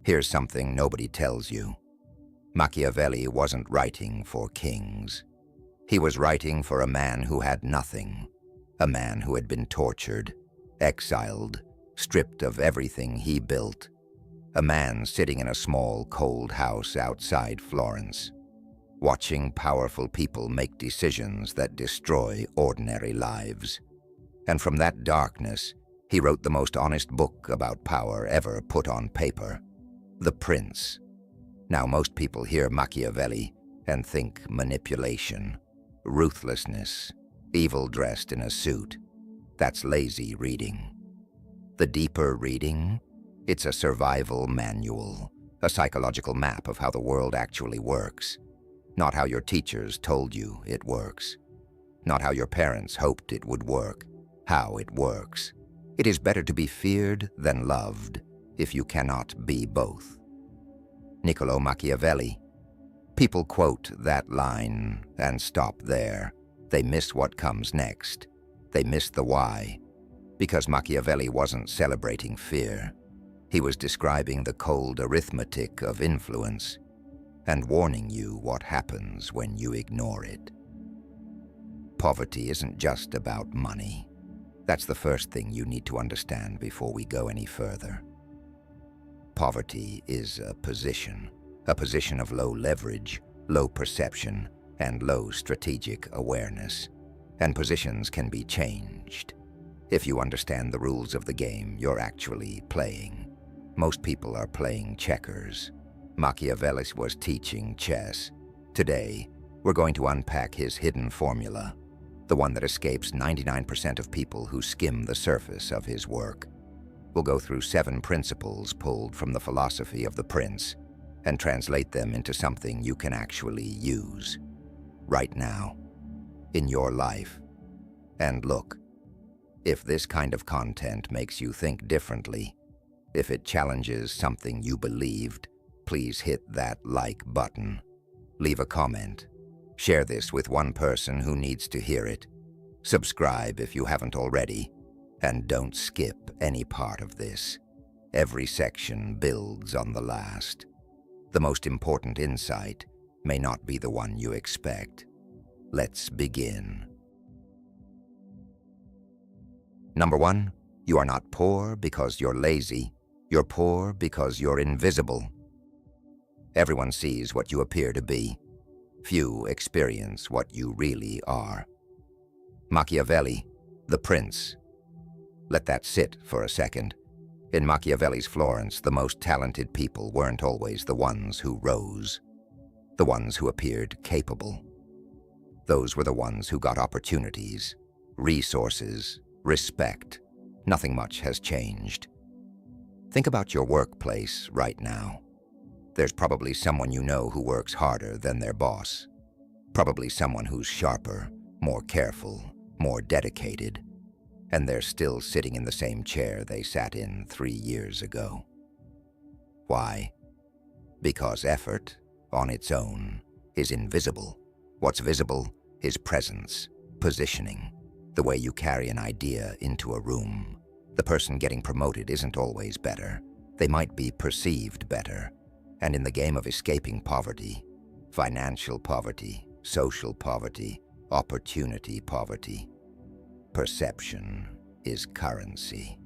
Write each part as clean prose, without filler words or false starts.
Here's something nobody tells you. Machiavelli wasn't writing for kings. He was writing for a man who had nothing, a man who had been tortured, exiled, stripped of everything he built, a man sitting in a small, cold house outside Florence, watching powerful people make decisions that destroy ordinary lives. And from that darkness, he wrote the most honest book about power ever put on paper, The Prince. Now, most people hear Machiavelli and think manipulation, ruthlessness, evil dressed in a suit. That's lazy reading. The deeper reading, it's a survival manual, a psychological map of how the world actually works. Not how your teachers told you it works. Not how your parents hoped it would work. How it works. It is better to be feared than loved if you cannot be both. Niccolo Machiavelli. People quote that line and stop there. They miss what comes next. They miss the why. Because Machiavelli wasn't celebrating fear. He was describing the cold arithmetic of influence and warning you what happens when you ignore it. Poverty isn't just about money. That's the first thing you need to understand before we go any further. Poverty is a position of low leverage, low perception, and low strategic awareness. And positions can be changed. If you understand the rules of the game you're actually playing. Most people are playing checkers. Machiavelli was teaching chess. Today, we're going to unpack his hidden formula, the one that escapes 99% of people who skim the surface of his work. We'll go through 7 principles pulled from the philosophy of the Prince and translate them into something you can actually use right now, in your life. And look, if this kind of content makes you think differently, if it challenges something you believed, please hit that like button. Leave a comment. Share this with one person who needs to hear it. Subscribe if you haven't already. And don't skip any part of this. Every section builds on the last. The most important insight may not be the one you expect. Let's begin. Number 1, you are not poor because you're lazy. You're poor because you're invisible. Everyone sees what you appear to be. Few experience what you really are. Machiavelli, the Prince. Let that sit for a second. In Machiavelli's Florence, the most talented people weren't always the ones who rose, the ones who appeared capable. Those were the ones who got opportunities, resources, respect. Nothing much has changed. Think about your workplace right now. There's probably someone you know who works harder than their boss. Probably someone who's sharper, more careful, more dedicated. And they're still sitting in the same chair they sat in 3 years ago. Why? Because effort, on its own, is invisible. What's visible is presence, positioning, the way you carry an idea into a room. The person getting promoted isn't always better. They might be perceived better. And in the game of escaping poverty, financial poverty, social poverty, opportunity poverty, perception is currency.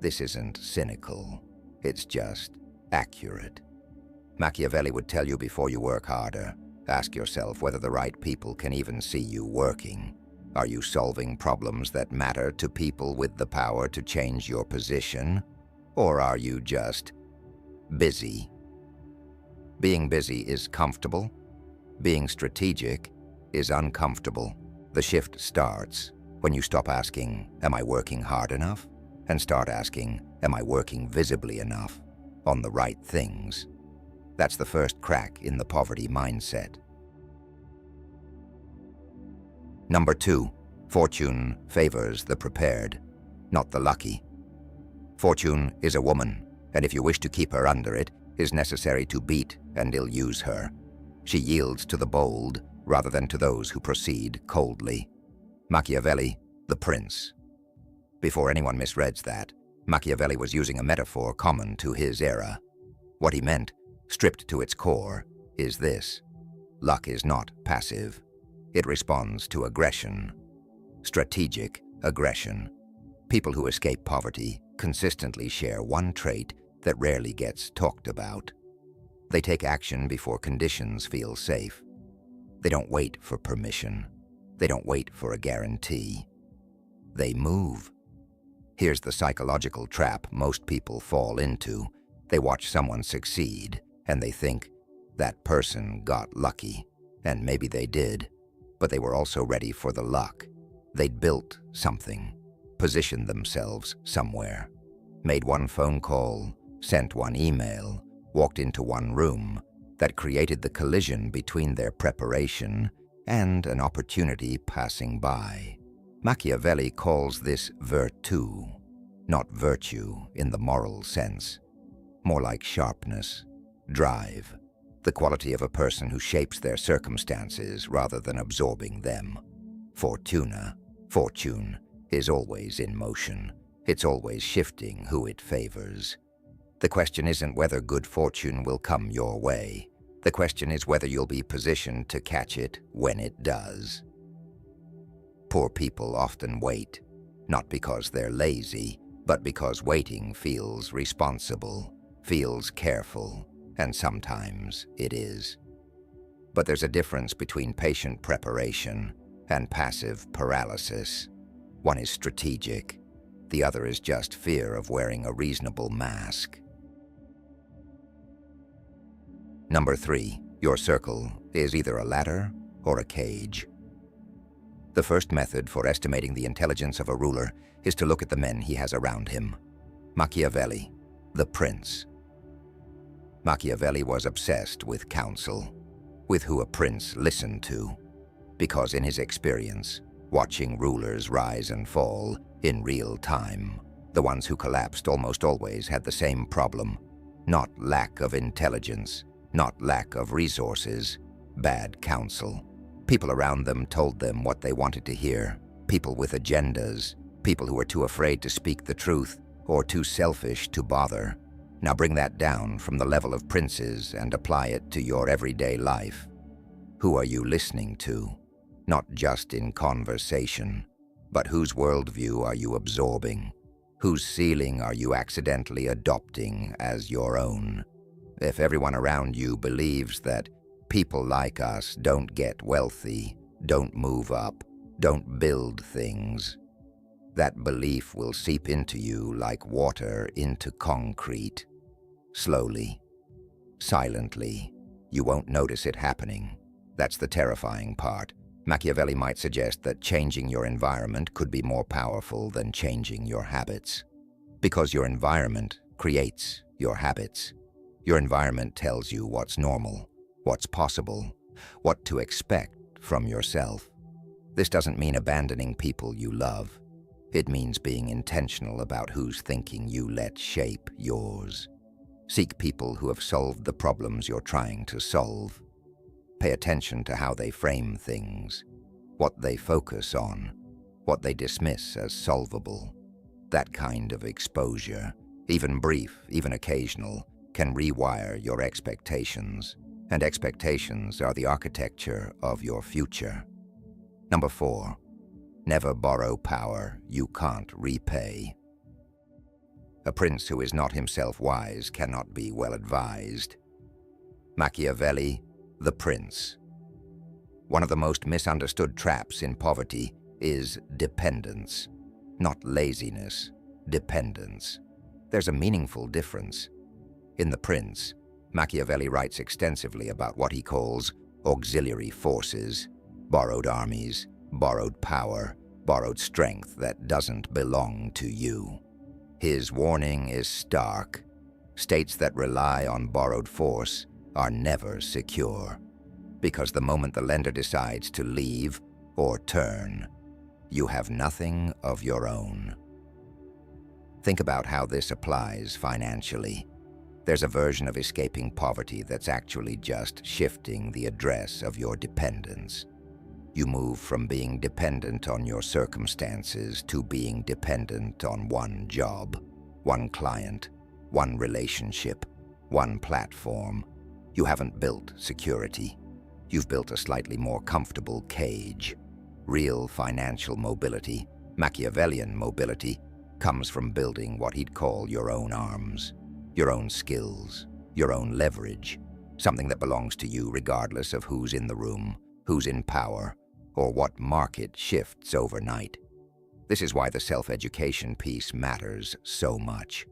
This isn't cynical. It's just accurate. Machiavelli would tell you before you work harder, ask yourself whether the right people can even see you working. Are you solving problems that matter to people with the power to change your position? Or are you just busy? Being busy is comfortable. Being strategic is uncomfortable. The shift starts when you stop asking, am I working hard enough? And start asking, am I working visibly enough on the right things? That's the first crack in the poverty mindset. Number 2, fortune favors the prepared, not the lucky. Fortune is a woman, and if you wish to keep her under it, is necessary to beat and ill-use her. She yields to the bold rather than to those who proceed coldly. Machiavelli, the Prince. Before anyone misreads that, Machiavelli was using a metaphor common to his era. What he meant, stripped to its core, is this: luck is not passive. It responds to aggression. Strategic aggression. People who escape poverty consistently share one trait that rarely gets talked about. They take action before conditions feel safe. They don't wait for permission. They don't wait for a guarantee. They move. Here's the psychological trap most people fall into. They watch someone succeed, and they think, that person got lucky. And maybe they did, but they were also ready for the luck. They'd built something, positioned themselves somewhere, made one phone call, sent one email, walked into one room that created the collision between their preparation and an opportunity passing by. Machiavelli calls this virtù, not virtue in the moral sense, more like sharpness, drive, the quality of a person who shapes their circumstances rather than absorbing them. Fortune, is always in motion. It's always shifting who it favors. The question isn't whether good fortune will come your way. The question is whether you'll be positioned to catch it when it does. Poor people often wait, not because they're lazy, but because waiting feels responsible, feels careful, and sometimes it is. But there's a difference between patient preparation and passive paralysis. One is strategic, the other is just fear of wearing a reasonable mask. Number 3, your circle is either a ladder or a cage. The first method for estimating the intelligence of a ruler is to look at the men he has around him. Machiavelli, the prince. Machiavelli was obsessed with counsel, with who a prince listened to, because in his experience, watching rulers rise and fall in real time, the ones who collapsed almost always had the same problem: not lack of intelligence, not lack of resources, bad counsel. People around them told them what they wanted to hear, people with agendas, people who were too afraid to speak the truth or too selfish to bother. Now bring that down from the level of princes and apply it to your everyday life. Who are you listening to? Not just in conversation, but whose worldview are you absorbing? Whose ceiling are you accidentally adopting as your own? If everyone around you believes that people like us don't get wealthy, don't move up, don't build things, that belief will seep into you like water into concrete. Slowly, silently, you won't notice it happening. That's the terrifying part. Machiavelli might suggest that changing your environment could be more powerful than changing your habits. Because your environment creates your habits. Your environment tells you what's normal, what's possible, what to expect from yourself. This doesn't mean abandoning people you love. It means being intentional about whose thinking you let shape yours. Seek people who have solved the problems you're trying to solve. Pay attention to how they frame things, what they focus on, what they dismiss as solvable. That kind of exposure, even brief, even occasional, can rewire your expectations, and expectations are the architecture of your future. Number 4, never borrow power you can't repay. A prince who is not himself wise cannot be well advised. Machiavelli, the prince. One of the most misunderstood traps in poverty is dependence. Not laziness, dependence. There's a meaningful difference. In The Prince, Machiavelli writes extensively about what he calls auxiliary forces, borrowed armies, borrowed power, borrowed strength that doesn't belong to you. His warning is stark. States that rely on borrowed force are never secure, because the moment the lender decides to leave or turn, you have nothing of your own. Think about how this applies financially. There's a version of escaping poverty that's actually just shifting the address of your dependence. You move from being dependent on your circumstances to being dependent on one job, one client, one relationship, one platform. You haven't built security. You've built a slightly more comfortable cage. Real financial mobility, Machiavellian mobility, comes from building what he'd call your own arms, your own skills, your own leverage, something that belongs to you regardless of who's in the room, who's in power, or what market shifts overnight. This is why the self-education piece matters so much,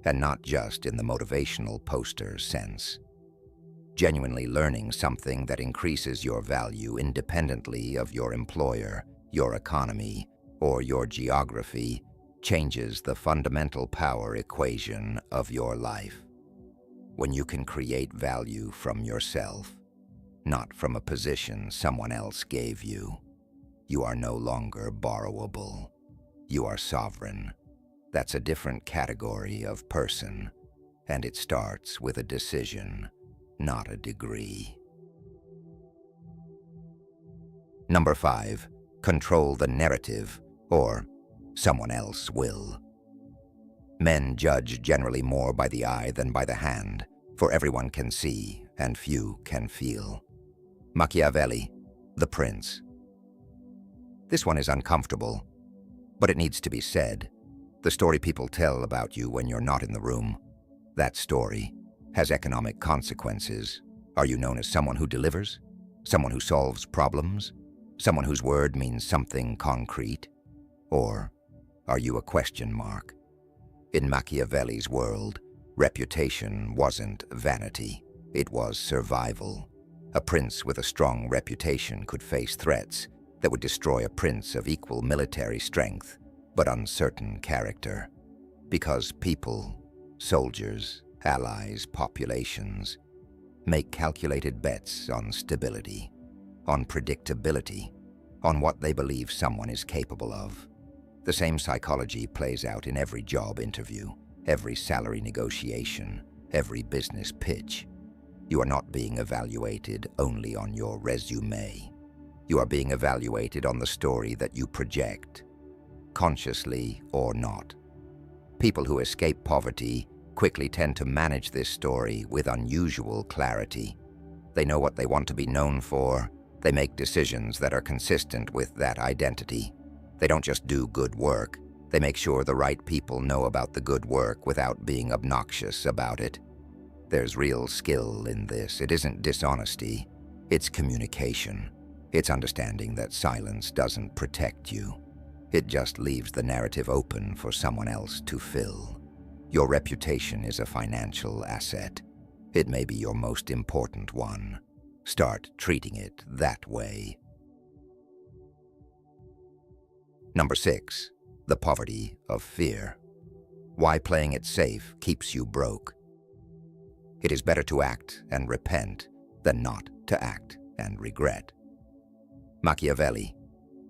and not just in the motivational poster sense. Genuinely learning something that increases your value independently of your employer, your economy, or your geography changes the fundamental power equation of your life. When you can create value from yourself, not from a position someone else gave you, you are no longer borrowable. You are sovereign. That's a different category of person, and it starts with a decision, not a degree. Number 5, control the narrative, or someone else will. Men judge generally more by the eye than by the hand, for everyone can see and few can feel. Machiavelli, the Prince. This one is uncomfortable, but it needs to be said. The story people tell about you when you're not in the room, that story has economic consequences. Are you known as someone who delivers? Someone who solves problems? Someone whose word means something concrete? Or are you a question mark? In Machiavelli's world, reputation wasn't vanity, it was survival. A prince with a strong reputation could face threats that would destroy a prince of equal military strength, but uncertain character. Because people, soldiers, allies, populations, make calculated bets on stability, on predictability, on what they believe someone is capable of. The same psychology plays out in every job interview, every salary negotiation, every business pitch. You are not being evaluated only on your resume. You are being evaluated on the story that you project, consciously or not. People who escape poverty quickly tend to manage this story with unusual clarity. They know what they want to be known for. They make decisions that are consistent with that identity. They don't just do good work. They make sure the right people know about the good work without being obnoxious about it. There's real skill in this. It isn't dishonesty. It's communication. It's understanding that silence doesn't protect you. It just leaves the narrative open for someone else to fill. Your reputation is a financial asset. It may be your most important one. Start treating it that way. Number 6, the poverty of fear. Why playing it safe keeps you broke. It is better to act and repent than not to act and regret. Machiavelli.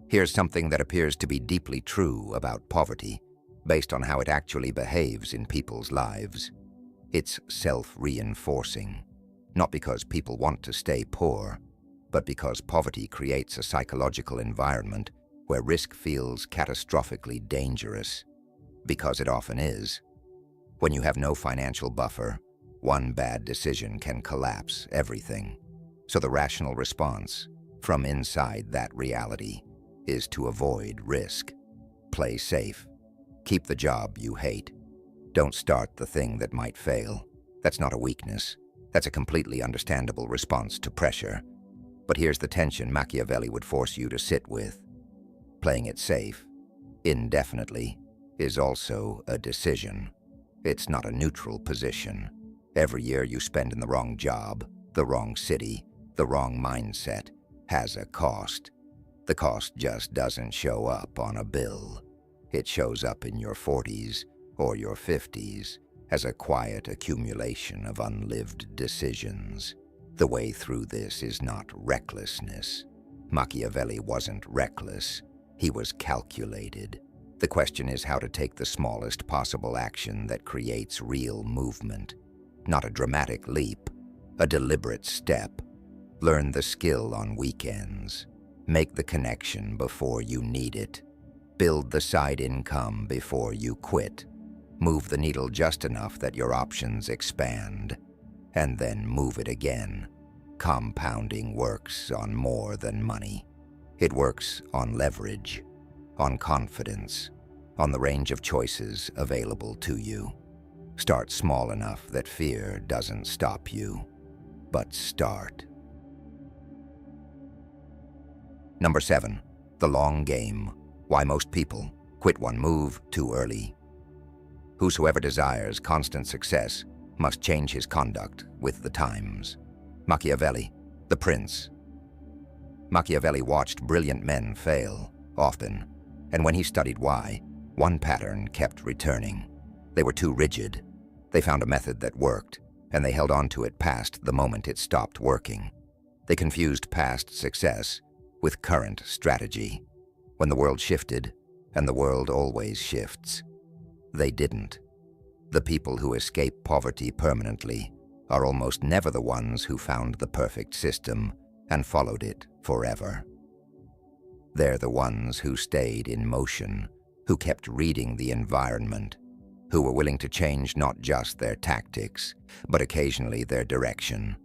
Here's something that appears to be deeply true about poverty, based on how it actually behaves in people's lives. It's self-reinforcing, not because people want to stay poor, but because poverty creates a psychological environment where risk feels catastrophically dangerous, because it often is. When you have no financial buffer, one bad decision can collapse everything. So the rational response, from inside that reality, is to avoid risk. Play safe. Keep the job you hate. Don't start the thing that might fail. That's not a weakness. That's a completely understandable response to pressure. But here's the tension Machiavelli would force you to sit with. Playing it safe, indefinitely, is also a decision. It's not a neutral position. Every year you spend in the wrong job, the wrong city, the wrong mindset, has a cost. The cost just doesn't show up on a bill. It shows up in your 40s or your 50s as a quiet accumulation of unlived decisions. The way through this is not recklessness. Machiavelli wasn't reckless. He was calculated. The question is how to take the smallest possible action that creates real movement. Not a dramatic leap, a deliberate step. Learn the skill on weekends. Make the connection before you need it. Build the side income before you quit. Move the needle just enough that your options expand. and then move it again. Compounding works on more than money. It works on leverage, on confidence, on the range of choices available to you. Start small enough that fear doesn't stop you, but start. Number 7, the long game. Why most people quit one move too early. Whosoever desires constant success must change his conduct with the times. Machiavelli, the prince. Machiavelli watched brilliant men fail, often, and when he studied why, one pattern kept returning. They were too rigid. They found a method that worked, and they held on to it past the moment it stopped working. They confused past success with current strategy. When the world shifted, and the world always shifts, they didn't. The people who escape poverty permanently are almost never the ones who found the perfect system and followed it forever. They're the ones who stayed in motion, who kept reading the environment, who were willing to change not just their tactics, but occasionally their direction.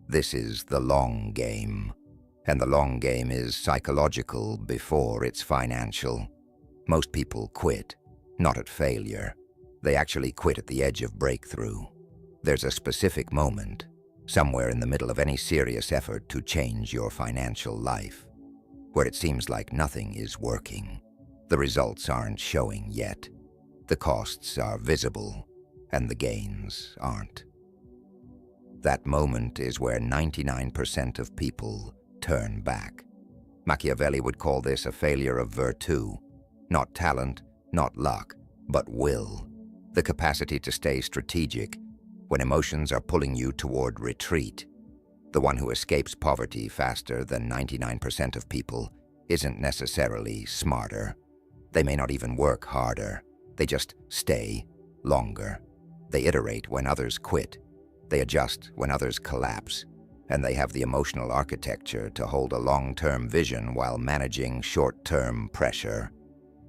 This is the long game, and the long game is psychological before it's financial. Most people quit, not at failure. They actually quit at the edge of breakthrough. There's a specific moment, somewhere in the middle of any serious effort to change your financial life, where it seems like nothing is working. The results aren't showing yet. The costs are visible, and the gains aren't. That moment is where 99% of people turn back. Machiavelli would call this a failure of virtù, not talent, not luck, but will. The capacity to stay strategic when emotions are pulling you toward retreat. The one who escapes poverty faster than 99% of people isn't necessarily smarter. They may not even work harder. They just stay longer. They iterate when others quit. They adjust when others collapse. And they have the emotional architecture to hold a long-term vision while managing short-term pressure.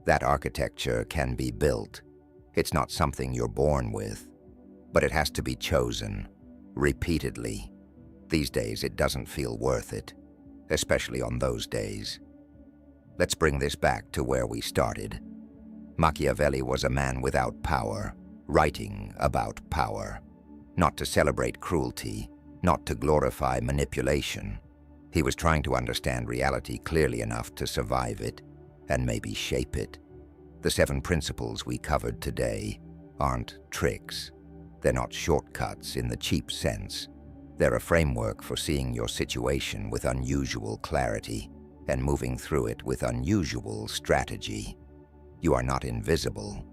That architecture can be built. It's not something you're born with, but it has to be chosen, repeatedly. These days, it doesn't feel worth it, especially on those days. Let's bring this back to where we started. Machiavelli was a man without power, writing about power. Not to celebrate cruelty, not to glorify manipulation. He was trying to understand reality clearly enough to survive it, and maybe shape it. The 7 principles we covered today aren't tricks. They're not shortcuts in the cheap sense. They're a framework for seeing your situation with unusual clarity and moving through it with unusual strategy. You are not invisible,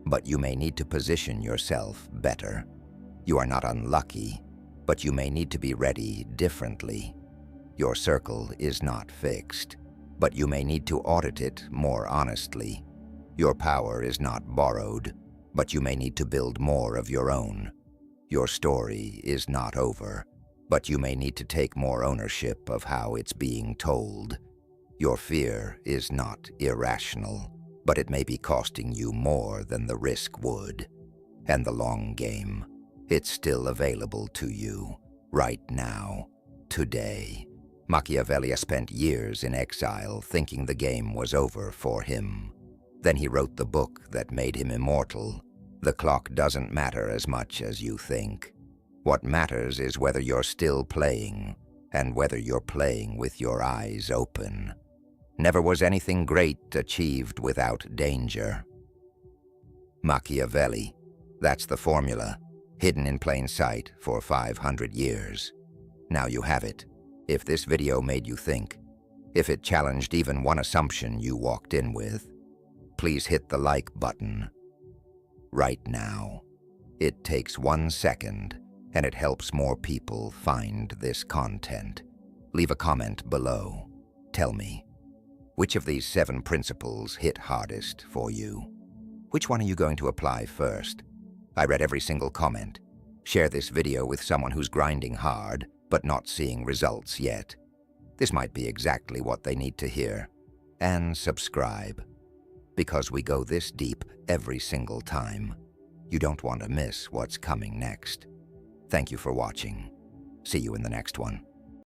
but you may need to position yourself better. You are not unlucky, but you may need to be ready differently. Your circle is not fixed, but you may need to audit it more honestly. Your power is not borrowed, but you may need to build more of your own. Your story is not over, but you may need to take more ownership of how it's being told. Your fear is not irrational, but it may be costing you more than the risk would. And the long game, it's still available to you, right now, today. Machiavelli spent years in exile thinking the game was over for him. Then he wrote the book that made him immortal. The clock doesn't matter as much as you think. What matters is whether you're still playing, and whether you're playing with your eyes open. Never was anything great achieved without danger. Machiavelli, that's the formula, hidden in plain sight for 500 years. Now you have it. If this video made you think, if it challenged even one assumption you walked in with, please hit the like button right now. It takes 1 second, and it helps more people find this content. Leave a comment below. Tell me, which of these 7 principles hit hardest for you? Which one are you going to apply first? I read every single comment. Share this video with someone who's grinding hard, but not seeing results yet. This might be exactly what they need to hear. And subscribe, because we go this deep every single time. You don't want to miss what's coming next. Thank you for watching. See you in the next one.